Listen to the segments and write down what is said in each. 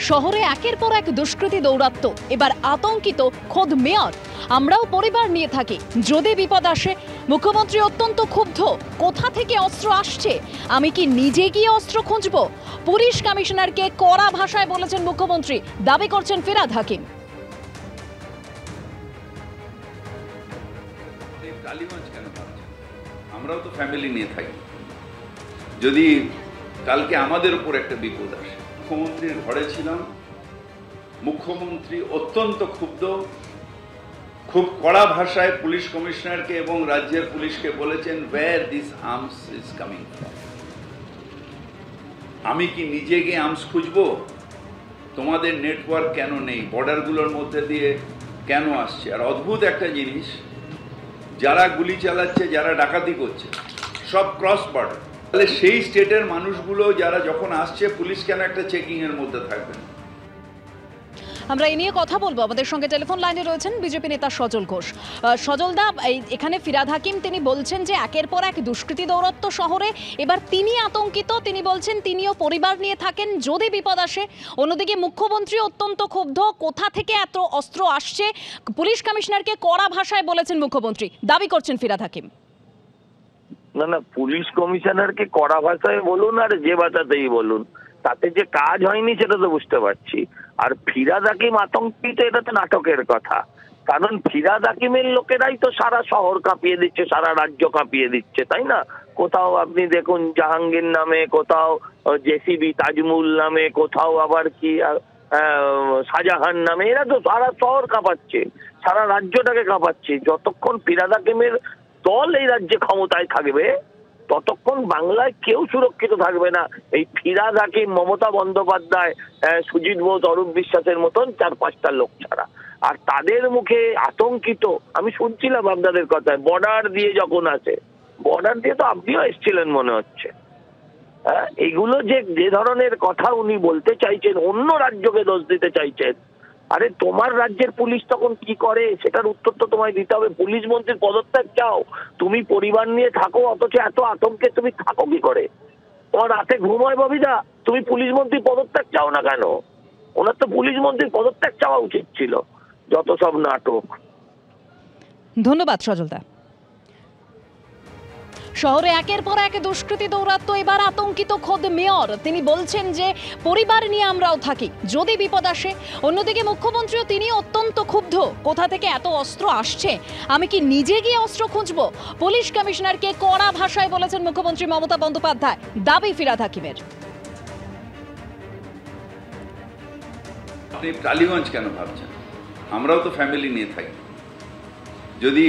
শহরে একের পর এক দুষ্কৃতী দৌরাত্ম্য, এবার আতঙ্কিত খোদ মেয়র। আমরাও পরিবার নিয়ে থাকি, যদি বিপদ আসে। মুখ্যমন্ত্রী অত্যন্ত ক্ষুব্ধ, কোথা থেকে অস্ত্র আসছে, আমি কি নিজে গিয়ে অস্ত্র খুঁজব? পুলিশ কমিশনারকে কড়া ভাষায় বলেছেন মুখ্যমন্ত্রী, দাবি করছেন ফিরহাদ হাকিম। টালিগঞ্জ কেন ভাবছেন? আমরাও তো ফ্যামিলি নিয়ে থাকি, যদি কালকে আমাদের উপর একটা বিপদ আসে। মুখ্যমন্ত্রীর ঘরে ছিলাম, মুখ্যমন্ত্রী অত্যন্ত ক্ষুব্ধ, খুব কড়া ভাষায় পুলিশ কমিশনারকে এবং রাজ্যের পুলিশকে বলেছেন where this arms is coming from. আমি কি নিজে গিয়ে আর্মস খুঁজবো? তোমাদের নেটওয়ার্ক কেন নেই? বর্ডারগুলোর মধ্যে দিয়ে কেন আসছে? আর অদ্ভুত একটা জিনিস, যারা গুলি চালাচ্ছে, যারা ডাকাতি করছে, সব ক্রস বর্ডার। তাহলে সেই স্টেটের মানুষগুলো যারা যখন আসছে, পুলিশ কেন একটা চেকিং এর মধ্যে থাকবে না? আমরা এই নিয়ে কথা বলবো। আমাদের সঙ্গে টেলিফোন লাইনে রয়েছেন বিজেপি নেতা সজল ঘোষ। সজল দা, এখানে ফিরহাদ হাকিম তিনি বলছেন যে একের পর এক দুষ্কৃতী দৌরাত্ম্য শহরে, এবার তিনি আতঙ্কিত। তিনি বলছেন তিনিও পরিবার নিয়ে থাকেন, যদি বিপদ আসে। অন্যদিকে মুখ্যমন্ত্রী অত্যন্ত ক্ষুব্ধ, কোথা থেকে এত অস্ত্র আসছে, পুলিশ কমিশনারকে কড়া ভাষায় বলেছেন মুখ্যমন্ত্রী, দাবি করছেন ফিরহাদ হাকিম। না, পুলিশ কমিশনারকে কড়া ভাষায় বলুন আর যে ভাষাতেই বলুন, তাতে যে কাজ হয়নি সেটা তো বুঝতে পারছি। আর ফিরহাদ হাকিম আতঙ্কিত, এটা তো নাটকের কথা। কারণ ফিরহাদ হাকিমের লোকেরাই তো সারা শহর কাঁপিয়ে দিচ্ছে, সারা রাজ্য কাঁপিয়ে দিচ্ছে, তাই না? কোথাও আপনি দেখুন জাহাঙ্গীর নামে, কোথাও জেসিবি তাজমুল নামে, কোথাও আবার কি শাহজাহান নামে, এরা তো সারা শহর কাঁপাচ্ছে, সারা রাজ্যটাকে কাঁপাচ্ছে। যতক্ষণ ফিরহাদ হাকিমের দল এই রাজ্যে ক্ষমতায় থাকবে, ততক্ষণ বাংলায় কেউ সুরক্ষিত থাকবে না। এই ফিরহাদ হাকিম, মমতা বন্দ্যোপাধ্যায়, সুজিত বোস, অরূপ বিশ্বাসের মতন 4-5টা লোক ছাড়া। আর তাদের মুখে আতঙ্কিত আমি শুনছিলাম আপনাদের কথায়, বর্ডার দিয়ে যখন আসে, বর্ডার দিয়ে তো আপনিও এসেছিলেন মনে হচ্ছে। হ্যাঁ, এগুলো যে ধরনের কথা উনি বলতে চাইছেন, অন্য রাজ্যকে দোষ দিতে চাইছেন। আরে তোমার রাজ্যের পুলিশ তখন কি করে সেটার উত্তর তো তোমায় দিতে হবে। পুলিশ মন্ত্রীর পদত্যাগ চাও, তুমি পরিবার নিয়ে থাকো, অথচ এত আতঙ্কে তুমি থাকো কি করে? তোমার রাতে ঘুম হয় ববিদা? তুমি পুলিশ মন্ত্রীর পদত্যাগ চাও না কেন? ওনার তো পুলিশ মন্ত্রীর পদত্যাগ চাওয়া উচিত ছিল। যত সব নাটক। ধন্যবাদ সজলদা। শহরে একের পর এক দুষ্কৃতী দৌরাত্ম্য, এবার আতঙ্কিত খোদ মেয়র। তিনি বলছেন যে পরিবার নিয়ে আমরাও থাকি, যদি বিপদ আসে। অন্যদিকে মুখ্যমন্ত্রীও তিনি অত্যন্ত ক্ষুব্ধ, কোথা থেকে এত অস্ত্র আসছে, আমি কি নিজে গিয়ে অস্ত্র খুঁজব? পুলিশ কমিশনারকে কড়া ভাষায় বলেছেন মুখ্যমন্ত্রী মমতা বন্দ্যোপাধ্যায়, দাবি ফিরহাদ হাকিমের। আপনি টালিগঞ্জ কেন ভাবছেন? আমরাও তো ফ্যামিলি নিয়ে থাকি, যদি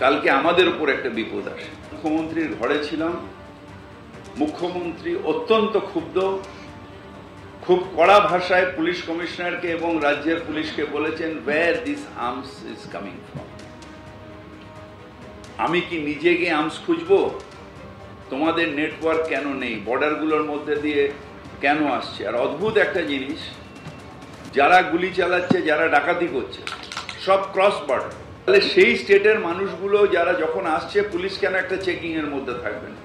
কালকে আমাদের উপর একটা বিপদ আসে। মুখ্যমন্ত্রীর ঘরে ছিলাম, মুখ্যমন্ত্রী অত্যন্ত ক্ষুব্ধ, খুব কড়া ভাষায় পুলিশ কমিশনারকে এবং রাজ্যের পুলিশকে বলেছেন where this arms is coming from. আমি কি নিজে গিয়ে আর্মস খুঁজবো? তোমাদের নেটওয়ার্ক কেন নেই? বর্ডারগুলোর মধ্যে দিয়ে কেন আসছে? আর অদ্ভুত একটা জিনিস, যারা গুলি চালাচ্ছে, যারা ডাকাতি করছে, সব ক্রস বর্ডার। তাহলে সেই স্টেটের মানুষগুলো যারা যখন আসছে, পুলিশ কেন একটা চেকিং এর মধ্যে থাকবে না?